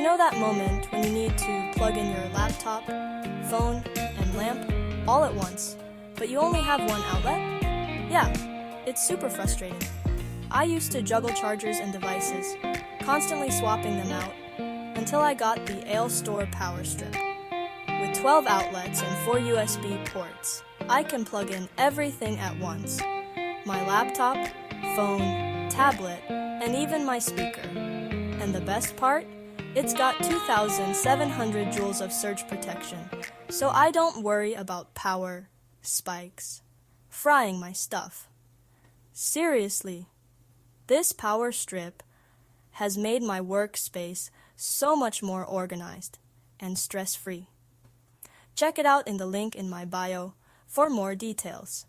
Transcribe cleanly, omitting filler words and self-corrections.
know that moment when you need to plug in your laptop, phone, and lamp all at once, but you only have one outlet? Yeah, it's super frustrating. I used to juggle chargers and devices, constantly swapping them out, until I got the ALESTOR power strip. With 12 outlets and 4 USB ports, I can plug in everything at once. My laptop, phone, tablet, and even my speaker. And the best part? It's got 2,700 joules of surge protection, so I don't worry about power spikes, frying my stuff. Seriously, this power strip has made my workspace so much more organized and stress-free. Check it out in the link in my bio for more details.